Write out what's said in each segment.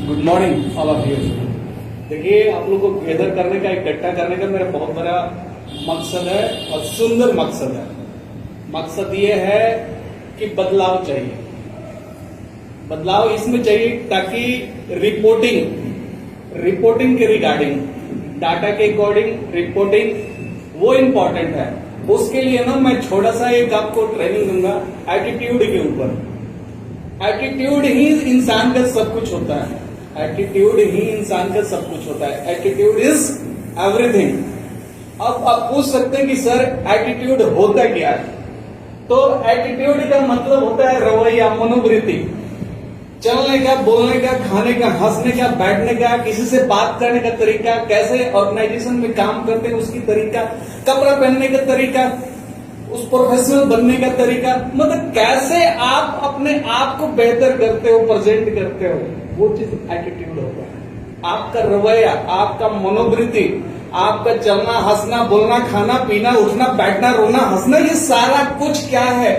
Good morning all of you. देखिए, आप लोग को गैदर करने का, इकट्ठा करने का मेरा बहुत बड़ा मकसद है और सुंदर मकसद है। मकसद ये है कि बदलाव चाहिए। बदलाव इसमें चाहिए ताकि रिपोर्टिंग के रिगार्डिंग, डाटा के अकॉर्डिंग रिपोर्टिंग वो इम्पोर्टेंट है। उसके लिए ना मैं छोटा सा एक आपको ट्रेनिंग दूंगा एटीट्यूड के ऊपर। एटीट्यूड ही इंसान का सब कुछ होता है। एटीट्यूड ही इंसान का सब कुछ होता है। Attitude is everything. अब आप पूछ सकते हैं कि सर एटीट्यूड होता क्या है? तो एटीट्यूड का मतलब होता है रवैया, मनोवृत्ति, चलने का, बोलने का, खाने का, हंसने का, बैठने का, किसी से बात करने का तरीका, कैसे ऑर्गेनाइजेशन में काम करते हैं उसकी तरीका, कपड़ा पहनने का तरीका, उस प्रोफेशनल बनने का तरीका, मतलब कैसे आप अपने आप को बेहतर करते हो, प्रेजेंट करते हो, वो चीज एटीट्यूड होता है। आपका रवैया, आपका मनोवृत्ति, आपका चलना, हंसना, बोलना, खाना, पीना, उठना, बैठना, रोना, हंसना, ये सारा कुछ क्या है?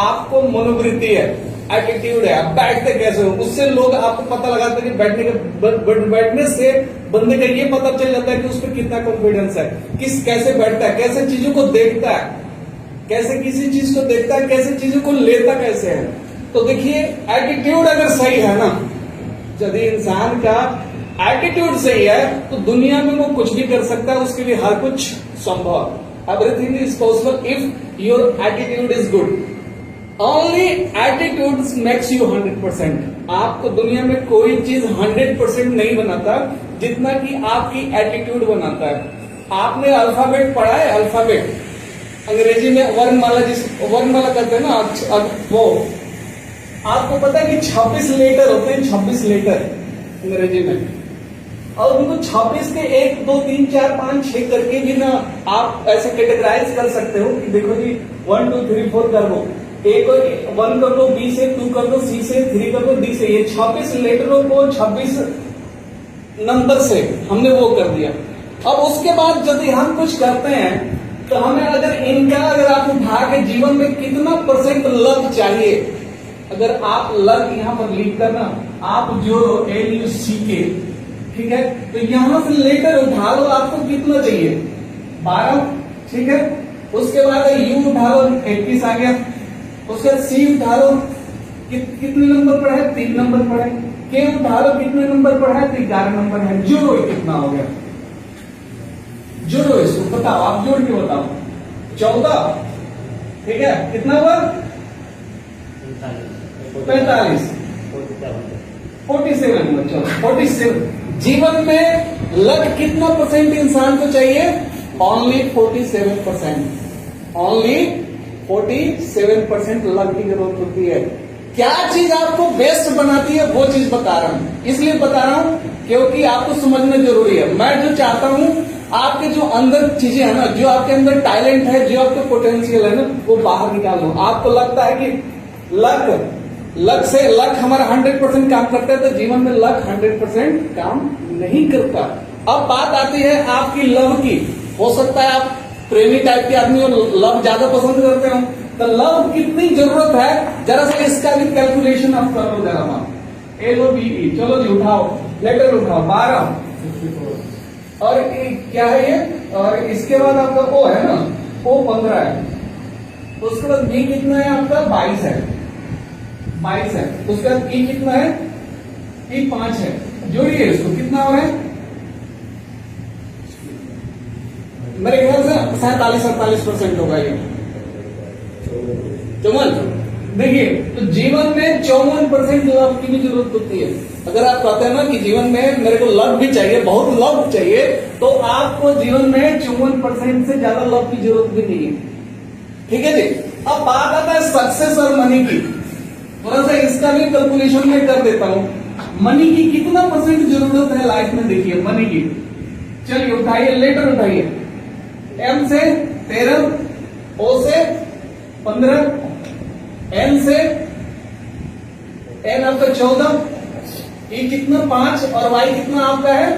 आपको मनोवृत्ति है, एटीट्यूड है। आप बैठते कैसे हो, उससे लोग आपको पता लगाते हैं कि बैठने से बंदे का ये पता चल जाता है कि उस पर कितना कॉन्फिडेंस है, कैसे बैठता है, कैसे चीजों को देखता है, कैसे किसी चीज को देखता है, कैसे चीजों को लेता कैसे है। तो देखिए, एटीट्यूड अगर सही है ना, यदि इंसान का एटीट्यूड सही है तो दुनिया में वो कुछ भी कर सकता है, उसके लिए हर कुछ संभव। Everything is possible if your attitude is good. Only attitude makes you 100%। आपको दुनिया में कोई चीज 100% नहीं बनाता जितना कि आपकी एटीट्यूड बनाता है। आपने अल्फाबेट पढ़ा है? अल्फाबेट अंग्रेजी में वर्णमाला, जिस वर्णमाला करते हैं ना, वो आपको पता है कि 26 लेटर होते हैं, 26 लेटर अंग्रेजी में, और उनको 26 के 1 2 3 4 5 6 करके भी ना आप ऐसे कैटेगराइज कर सकते हो कि देखो जी 1 2 3 4 कर दो, ए को 1 कर दो, बी से 2 कर दो, सी से 3 कर दो, डी से। ये 26 लेटरों को 26 नंबर से हमने वो कर दिया। अब उसके बाद यदि हम कुछ करते हैं तो हमें अगर आप उठा के जीवन में कितना % लक चाहिए, अगर आप लक यहां पर लिख कर ना आप जोड़ो LUCK, ठीक है, तो यहां से लेटर उठा लो, आपको कितना चाहिए? 12, ठीक है। उसके बाद U उठा लो, 31 आ गया। उसके बाद C उठा लो, कितने नंबर पर है? 3 नंबर पर है। K उठा लो, कितने नंबर पर है? तो 11 नंबर है। जोड़ो, कितना हो गया? जोड़ो इसको, बताओ, आप जोड़ के बताओ। 14, ठीक है, कितना हुआ? 45, 47 नंबर। चलो 47। जीवन में लक कितना % इंसान को चाहिए? ओनली 47%। ओनली 47% लक की जरूरत होती है। क्या चीज आपको बेस्ट बनाती है वो चीज बता रहा हूं, इसलिए बता रहा हूं क्योंकि आपको समझना जरूरी है। मैं जो चाहता हूं, आपके जो अंदर चीजें है ना, जो आपके अंदर टैलेंट है, जो आपके पोटेंशियल है ना, वो बाहर निकाल दो। आपको लगता है कि लक हमारा 100% काम करता है, तो जीवन में लक 100% काम नहीं करता। अब बात आती है आपकी लव की। हो सकता है आप प्रेमी टाइप के आदमी हो, लव ज्यादा पसंद करते हो, तो लव कितनी जरूरत है जरा सा इसका भी कैलकुलेशन आप कर लो जरा सा। LOVE, चलो जी उठाओ, लेटर उठाओ। 12 और क्या है ये? और इसके बाद आपका O है ना, O 15 है। उसके बाद B कितना है आपका? 22 है। 22 है। उसके बाद E कितना है? E 5 है। जोड़िए इसको, कितना हो रहा है? मेरे ख्याल से 47-48% होगा ये। 54। देखिए, तो जीवन में 54% लव की भी जरूरत होती है। अगर आप कहते हैं ना कि जीवन में मेरे को लव भी चाहिए, बहुत लव चाहिए, तो आपको जीवन में 54% से ज्यादा लव की जरूरत भी नहीं है। ठीक है जी। अब बात आता है सक्सेस और मनी की। थोड़ा सा इसका भी कैलकुलेशन में कर देता हूं। मनी की कितना % जरूरत है लाइफ में? देखिए मनी की, चलिए उठाइए, लेटर उठाइए। M से 13, O से 15, N से N आपका 14, E कितना? 5, और Y कितना आपका है?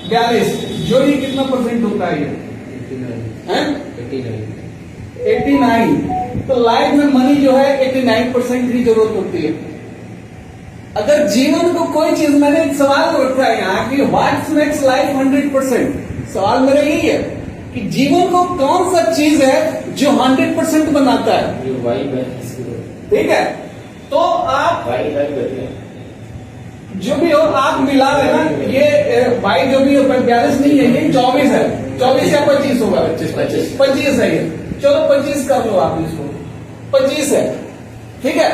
42। जोड़िए, कितना % होता है ये? 89। तो लाइफ में मनी जो है 89% की जरूरत होती है। अगर जीवन को कोई चीज, मैंने एक सवाल रखा है यहाँ कि व्हाट मेक्स लाइफ 100%, सवाल मेरा यही है कि जीवन को कौन सा चीज है जो 100% बनाता है। ठीक है, तो आप जो भी हो आप मिला लेना, ये भाई जो भी हो 42 नहीं है, ये 24 है, 24 या 25 होगा, 25 है ये, चलो 25 कर लो आप इसको, 25 है, ठीक है।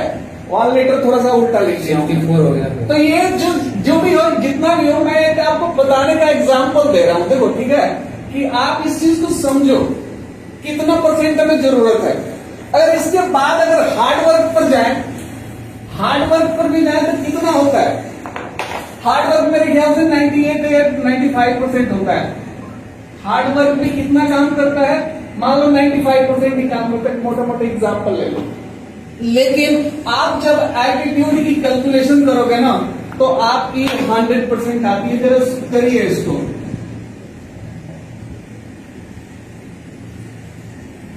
1 लीटर थोड़ा सा उल्टा लीजिए, 4 हो गया। तो ये जो भी हो, जितना भी हो, मैं एक आपको बताने का एग्जाम्पल दे रहा हूं, देखो, ठीक है, कि आप इस चीज को समझो कितना परसेंट हमें जरूरत है। अगर इसके बाद अगर हार्डवर्क पर जाए, हार्डवर्क पर भी जाए तो कितना होता है? हार्डवर्क मेरे ख्याल से 98 या 95% होता है। हार्डवर्क भी कितना काम करता है? मान लो 95% ही काम करता है, मोटा मोटा एग्जाम्पल ले लो। लेकिन आप जब एटीट्यूड की कैलकुलेशन करोगे ना, तो आपकी 100% आती है। जरा करिए इसको,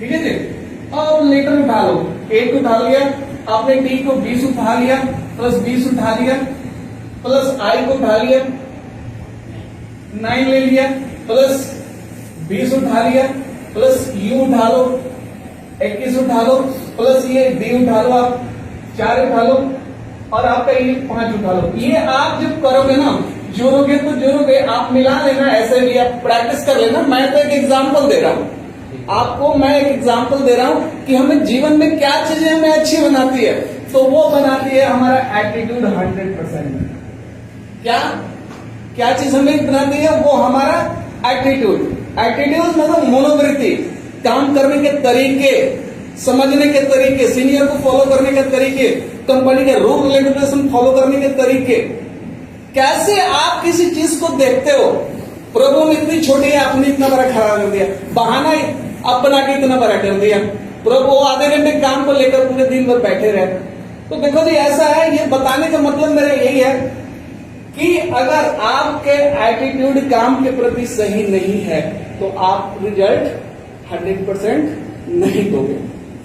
ठीक है जी। अब लीटर उठा लो, 1 उठा लिया आपने, टी को 20 उठा लिया, प्लस 20 उठा लिया, प्लस आई को उठा लिया, 9 ले लिया, प्लस 20 उठा लिया, प्लस यू उठा लो, 21 उठा लो, प्लस ये डी उठा लो, आप 4 उठा लो, और आपका ये 5 उठा लो। ये आप जब करोगे ना, जोड़ोगे तो जोड़ोगे, आप मिला लेना, ऐसे भी आप प्रैक्टिस कर लेना। मैं तो एक एग्जाम्पल दे रहा हूं आपको, मैं एक एग्जाम्पल दे रहा हूं कि हमें जीवन में क्या चीजें हमें अच्छी बनाती है। तो वो बनाती है हमारा एटीट्यूड 100%। क्या चीज हमें बनाती है? वो हमारा एटीट्यूड। एटीट्यूड मतलब मनोवृत्ति, काम करने के तरीके, समझने के तरीके, सीनियर को फॉलो करने के तरीके, कंपनी के रूल रेगुलेशन फॉलो करने के तरीके, कैसे आप किसी चीज को देखते हो। प्रॉब्लम इतनी छोटी है, आपने इतना बड़ा खड़ा कर दिया, बहाना अब बना के इतना बड़ा कर दिया। वो आधे घंटे काम को लेकर पूरे दिन भर बैठे रहे। तो देखो जी, ऐसा है, ये बताने का मतलब मेरा यही है कि अगर आपके एटीट्यूड काम के प्रति सही नहीं है तो आप रिजल्ट 100% नहीं दोगे।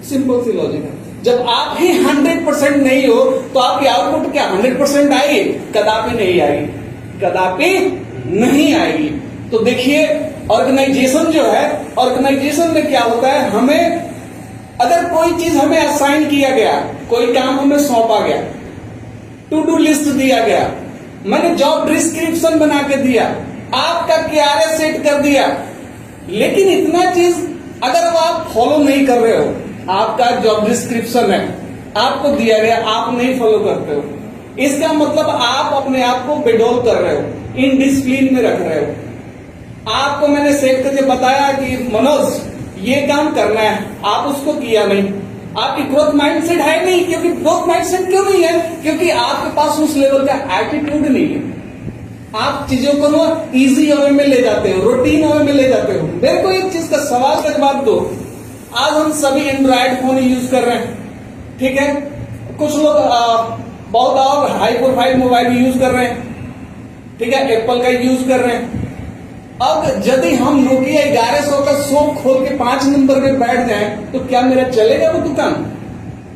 सिंपल सी लॉजिक है। जब आप ही 100% नहीं हो तो आपकी आउटपुट क्या 100% आएगी? कदापि नहीं आएगी, कदापि नहीं आएगी। तो देखिए, ऑर्गेनाइजेशन जो है, ऑर्गेनाइजेशन में क्या होता है, हमें अगर कोई चीज हमें असाइन किया गया, कोई काम हमें सौंपा गया, टू डू लिस्ट दिया गया, मैंने जॉब डिस्क्रिप्शन बना के दिया, आपका KRA सेट कर दिया, लेकिन इतना चीज अगर वो आप फॉलो नहीं कर रहे हो, आपका जॉब डिस्क्रिप्शन है, आपको दिया गया, आप नहीं फॉलो करते हो, इसका मतलब आप अपने आप को बेडोल कर रहे हो, इनडिसिप्लिन में रख रहे हो। आपको मैंने सेट करके बताया कि मनोज ये काम करना है, आप उसको किया नहीं, आपकी ग्रोथ माइंडसेट है नहीं। क्योंकि ग्रोथ माइंडसेट क्यों नहीं है? क्योंकि आपके पास उस लेवल का एटीट्यूड नहीं है। आप चीजों को ना इजी वे में ले जाते हो, रूटीन वे में ले जाते हो। मेरे को एक चीज का सवाल का जवाब दो। आज हम सभी एंड्रॉइड फोन यूज कर रहे हैं, ठीक है, कुछ लोग बहुत और हाई प्रोफाइल मोबाइल यूज कर रहे हैं, ठीक है, एप्पल का यूज कर रहे हैं। अब यदि हम नोकिया 1100 का शॉप खोल के 5 नंबर में बैठ जाए तो क्या मेरा चलेगा वो दुकान?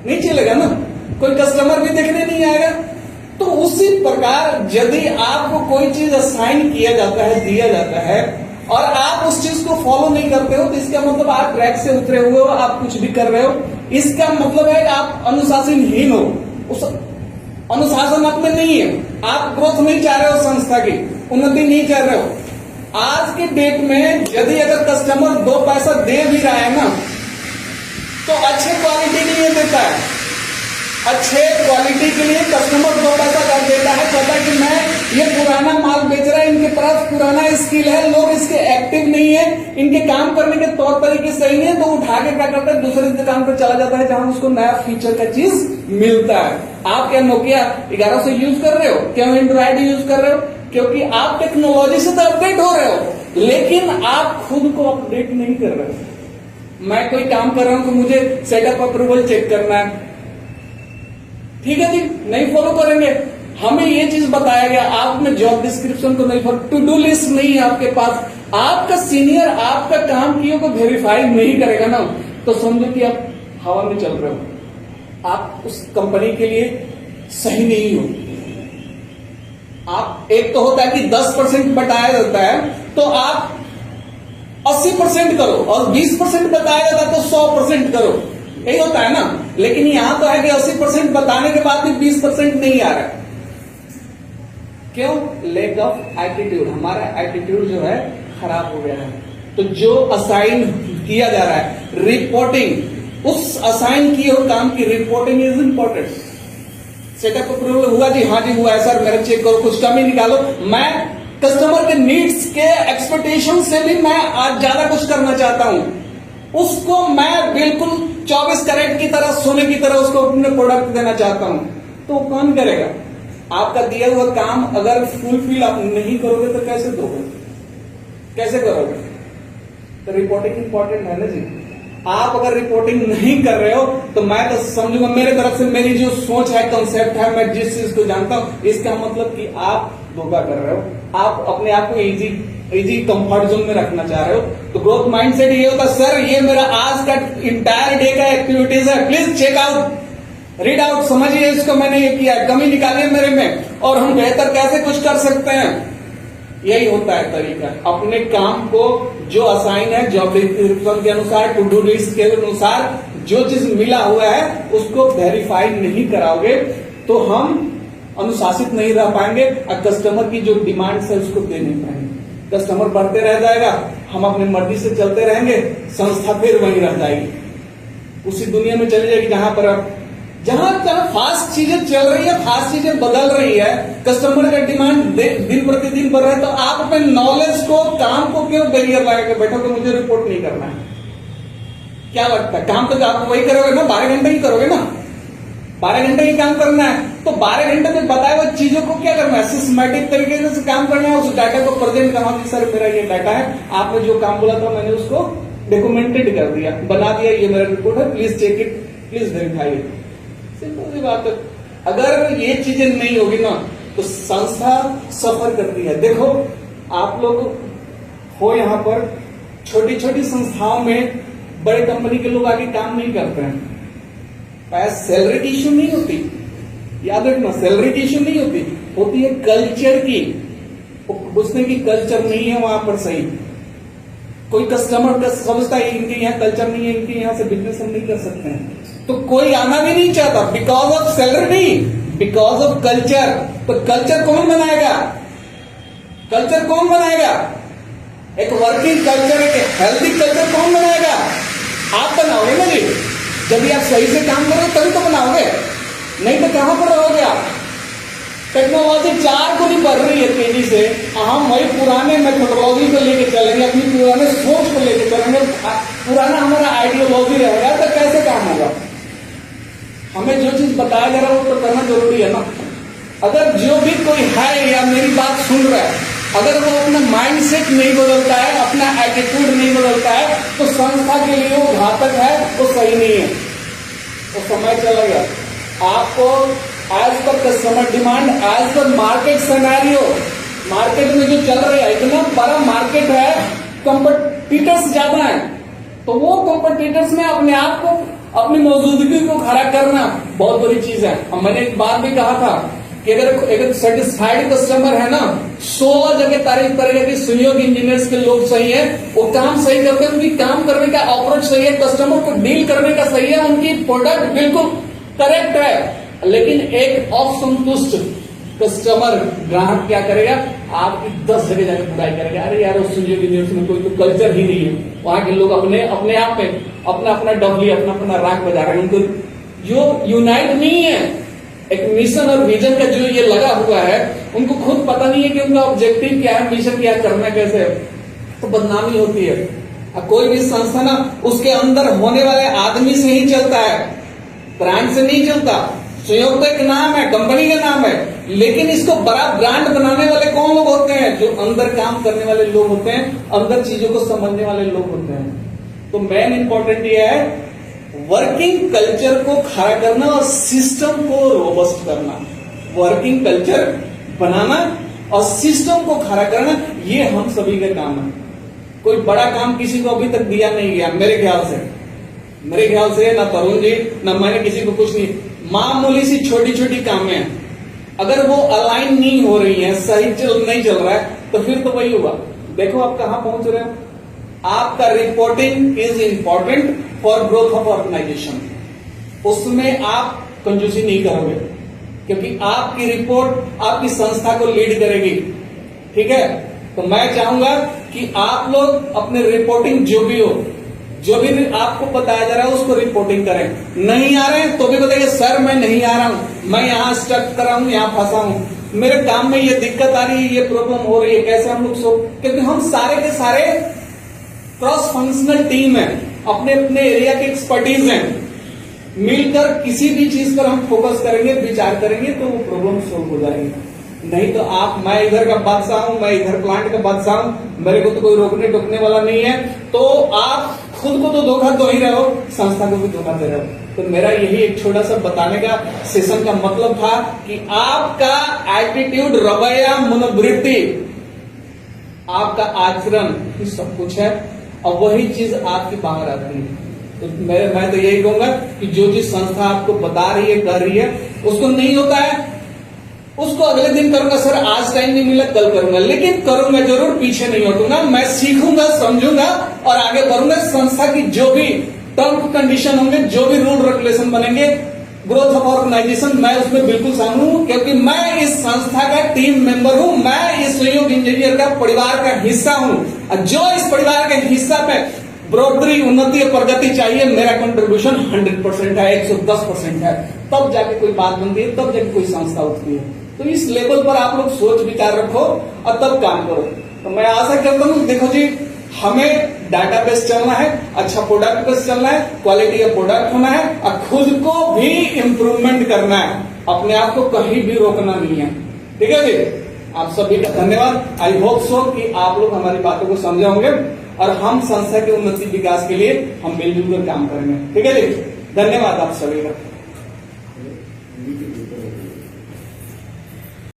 नहीं चलेगा ना, कोई कस्टमर भी देखने नहीं आएगा। तो उसी प्रकार यदि आपको कोई चीज असाइन किया जाता है, दिया जाता है, और आप उस चीज को फॉलो नहीं करते हो, तो इसका मतलब आप ट्रैक से उतरे हुए हो, आप कुछ भी कर रहे हो। इसका मतलब है आप अनुशासनहीन हो, उस अनुशासन आप में नहीं है, आप ग्रोथ नहीं चाह रहे हो, संस्था की उन्नति नहीं चाह रहे हो। आज के डेट में यदि अगर कस्टमर 2 पैसा दे भी रहा है ना, तो अच्छे क्वालिटी के लिए देता है, अच्छे क्वालिटी के लिए कस्टमर 2 पैसा कर देता है, कहता है कि मैं ये पुराना माल बेच रहा है, इनके पास पुराना स्किल है, लोग इसके एक्टिव नहीं है, इनके काम करने के तौर तरीके सही नहीं है, तो उठा के क्या करता है, दूसरे दुकान पर चला जाता है जहां उसको नया फीचर का चीज मिलता है। आप क्या नोकिया 1100 यूज कर रहे हो? क्यों एंड्रॉइड यूज कर रहे हो? क्योंकि आप टेक्नोलॉजी से तो अपडेट हो रहे हो, लेकिन आप खुद को अपडेट नहीं कर रहे हो। मैं कोई काम कर रहा हूं तो मुझे सेटअप अप्रूवल चेक करना है, ठीक है जी, नहीं फॉलो करेंगे। हमें ये चीज बताया गया, आपने जॉब डिस्क्रिप्शन को नहीं फॉलो, टू डू लिस्ट नहीं है आपके पास, आपका सीनियर आपका काम किए को वेरीफाई नहीं करेगा ना, तो समझो कि आप हवा में चल रहे हो, आप उस कंपनी के लिए सही नहीं हो। आप एक तो होता है कि 10% बताया जाता है तो आप 80% करो, और 20% बताया जाता है तो 100% करो, यही होता है ना। लेकिन यहां तो है कि 80% बताने के बाद भी 20% नहीं आ रहा है। क्यों? लैक ऑफ एटीट्यूड, हमारा एटीट्यूड जो है खराब हो गया है। तो जो असाइन किया जा रहा है रिपोर्टिंग, उस असाइन किए हुए काम की reporting is important. Setup approval हुआ जी, हाँ जी हुआ है सर, मेरा चेक करो, कुछ कमी निकालो। मैं कस्टमर के नीड्स के एक्सपेक्टेशन से भी मैं आज ज्यादा कुछ करना चाहता हूं, उसको मैं बिल्कुल 24 कैरेट की तरह, सोने की तरह उसको अपने प्रोडक्ट देना चाहता हूं, तो कौन करेगा? आपका दिया हुआ काम अगर फुलफिल आप नहीं करोगे तो कैसे दोगे, कैसे करोगे? तो रिपोर्टिंग इंपॉर्टेंट है ना जी। आप अगर रिपोर्टिंग नहीं कर रहे हो तो मैं तो समझूंगा, मेरे तरफ से मेरी जो सोच है, कंसेप्ट है, मैं जिस चीज को जानता हूं, इसका मतलब कि आप धोखा कर रहे हो। आप अपने आप को इजी कंफर्ट जोन में रखना चाह रहे हो। तो ग्रोथ माइंडसेट ये होता है, सर ये मेरा आज का इंटायर डे का एक्टिविटीज है, please check out, read out, समझिए इसको, मैंने ये किया, कमी निकालिए मेरे में, और हम बेहतर कैसे कुछ कर सकते हैं। यही होता है तरीका। अपने काम को जो असाइन है, जॉब डिस्क्रिप्शन के अनुसार, टू डू लिस्ट के अनुसार जो चीज मिला हुआ है उसको वेरीफाई नहीं कराओगे तो हम अनुशासित नहीं रह पाएंगे, और कस्टमर की जो डिमांड है उसको दे नहीं पाएंगे। कस्टमर बढ़ते रह जाएगा, हम अपनी मर्जी से चलते रहेंगे, संस्था फिर वहीं रह जाएगी, उसी दुनिया में चली जाएगी जहां फास्ट चीजें चल रही है, फास्ट चीजें बदल रही है, कस्टमर का डिमांड दिन प्रतिदिन बढ़ रहा है। तो आप अपने नॉलेज को, काम को क्यों बैरियर लगा के बैठोगे, मुझे रिपोर्ट नहीं करना है? क्या लगता है? काम तो आप वही करोगे ना, 12 घंटे ही करोगे ना, 12 घंटे ही काम करना है। तो 12 घंटे में बताए हुए चीजों को क्या करना है? सिस्टमैटिक तरीके से काम करना है, उस डाटा को प्रेजेंट करना कि सर मेरा ये डाटा है, आपने जो काम बोला था मैंने उसको डॉक्यूमेंटेड कर दिया, बना दिया, ये मेरा रिपोर्ट है, please check it, please verify it. Simple सी बात है। अगर ये चीजें नहीं होगी ना तो संस्था सफर करती है। देखो आप लोग हो यहाँ पर, छोटी छोटी संस्थाओं में बड़े कंपनी के लोग आगे काम नहीं करते हैं, सैलरी की इश्यू नहीं होती, याद रखना, सैलरी की इश्यू नहीं होती, होती है कल्चर की। उसने की कल्चर नहीं है वहां पर सही, कोई कस्टमर का समझता है इनके यहाँ कल्चर नहीं है, इनके यहाँ से बिजनेस हम नहीं कर सकते हैं, तो कोई आना भी नहीं चाहता, बिकॉज ऑफ सैलरी नहीं, बिकॉज ऑफ कल्चर। तो कल्चर कौन बनाएगा? कल्चर कौन बनाएगा? एक वर्किंग कल्चर, एक हेल्दी कल्चर कौन बनाएगा? आप बनाओगे ना जी। जब आप सही से काम करोगे तभी तो बनाओगे, नहीं तो कहां पर रहोगे आप? टेक्नोलॉजी 4 गुनी बढ़ रही है तेजी से, हम वही पुराने मेथोडोलॉजी को लेके चलेंगे, अपनी पुराने सोच को लेके चलेंगे, पुराना हमारा आइडियोलॉजी रहेगा, तो कैसे काम होगा? हमें जो चीज बताया जा रहा है वो तो करना जरूरी है ना। अगर जो भी कोई है या मेरी बात सुन रहा है, अगर वो अपना माइंडसेट नहीं बदलता है, अपना एटीट्यूड नहीं बदलता है, तो संस्था के लिए वो घातक है, वो सही नहीं है। तो समय चला गया। आपको as per customer demand, as per market scenario, market में जो चल रहा है, इतना बड़ा मार्केट है, कंपटीटर्स ज्यादा है, तो वो कंपटीटर्स में अपने आप को, अपनी मौजूदगी को खड़ा करना बहुत बड़ी चीज है। और मैंने एक बात भी कहा था कि अगर सेटिस्फाइड कस्टमर है ना, 16 जगह तारीफ करेगा कि सहयोग इंजीनियर्स के लोग सही है, वो काम सही करते हैं, उनकी काम करने का अप्रोच सही है, कस्टमर को डील करने का सही है, उनकी प्रोडक्ट बिल्कुल करेक्ट है। लेकिन एक असंतुष्ट कस्टमर, ग्राहक क्या करेगा? आपकी 10 जगह जाकर बुराई करेगा, अरे यार उस सहयोग इंजीनियर्स में कोई तो कल्चर ही नहीं है, वहां के लोग अपने आप में अपना अपना डबली, अपना अपना राग बजा रहे हैं, उनको जो यूनाइट नहीं है, एक मिशन और विजन का जो ये लगा हुआ है, उनको खुद पता नहीं है कि उनका ऑब्जेक्टिव क्या है, मिशन क्या, करना कैसे है, तो बदनामी होती है। कोई भी संस्था ना उसके अंदर होने वाले आदमी से ही चलता है, ब्रांड से नहीं चलता। सहयोग तो एक नाम है, कंपनी का नाम है, लेकिन इसको बड़ा ब्रांड बनाने वाले कौन लोग होते हैं? जो अंदर काम करने वाले लोग होते हैं, अंदर चीजों को समझने वाले लोग होते हैं। तो मेन इंपॉर्टेंट ये है वर्किंग कल्चर को खड़ा करना और सिस्टम को रोबस्ट करना। वर्किंग कल्चर बनाना और सिस्टम को खड़ा करना, ये हम सभी का काम है। कोई बड़ा काम किसी को अभी तक दिया नहीं गया मेरे ख्याल से, ना तरुण जी ना मैंने किसी को कुछ नहीं, मामूली सी छोटी छोटी कामें हैं, अगर वो अलाइन नहीं हो रही है, सही नहीं चल रहा है, तो फिर तो वही हुआ। देखो आप कहां पहुंच रहे हो। आपका reporting is important for growth of organisation. उसमें आप कंजूसी नहीं करोगे, क्योंकि आपकी रिपोर्ट आपकी संस्था को लीड करेगी। ठीक है, तो मैं चाहूंगा कि आप लोग अपने रिपोर्टिंग जो भी हो, जो भी आपको बताया जा रहा है उसको रिपोर्टिंग करें। नहीं आ रहे हैं तो भी बताइए, सर मैं नहीं आ रहा हूं, मैं यहां स्टक कर रहा हूं, यहां फंसा हूं, मेरे काम में ये दिक्कत आ रही है, ये प्रॉब्लम हो रही है, कैसे हम लोग क्योंकि हम सारे के सारे क्रॉस फंक्शनल टीम है, अपने अपने एरिया के एक्सपर्टीज हैं। मिलकर किसी भी चीज पर हम फोकस करेंगे, विचार करेंगे, तो वो प्रॉब्लम सोल्व हो जाएगी। नहीं तो मैं इधर का बादशाह हूं, मैं इधर प्लांट का बादशाह हूं, मेरे को तो कोई रोकने टोकने वाला नहीं है, तो आप खुद को तो धोखा दो ही रहे हो, संस्था को भी धोखा दे रहे हो। तो मेरा यही एक छोटा सा बताने का सेशन का मतलब था कि आपका एटीट्यूड, रवैया, मनोवृत्ति, आपका आचरण ही सब कुछ है, और वही चीज आपकी बाहर आती है। तो मैं तो यही कहूंगा कि जो चीज संस्था आपको बता रही है, कर रही है, उसको नहीं होता है, उसको अगले दिन करूंगा, सर आज टाइम नहीं मिला कल करूंगा, लेकिन करूंगा जरूर, पीछे नहीं हटूंगा, मैं सीखूंगा, समझूंगा और आगे बढ़ूंगा। संस्था की जो भी टर्म कंडीशन होंगे, जो भी रूल रेगुलेशन बनेंगे, ग्रोथ ऑफ ऑर्गेनाइजेशन, मैं उसमें बिल्कुल शामिल हूं, क्योंकि मैं इस संस्था का टीम मेंबर हूं, मैं इस सहयोग इंजीनियर का परिवार का हिस्सा हूं, और जो इस परिवार के हिस्सा पे बढ़ोतरी, उन्नति और प्रगति चाहिए, मेरा कंट्रीब्यूशन 100% है, 110% है, तब जाके कोई बात बनती है, तब जाके कोई संस्था उठती है। तो इस लेवल पर आप लोग सोच विचार रखो और तब काम करो। तो मैं आशा करता हूं, देखो जी, हमें डाटा बेस चलना है, अच्छा प्रोडक्ट बेस चलना है, क्वालिटी ऑफ प्रोडक्ट होना है, और खुद को भी इंप्रूवमेंट करना है, अपने आप को कहीं भी रोकना नहीं है। ठीक है जी, आप सभी का धन्यवाद। आई होप सो कि आप लोग हमारी बातों को समझे होंगे, और हम संस्था के उन्नति विकास के लिए हम मिलजुल कर काम करेंगे। ठीक है जी, धन्यवाद आप सभी का।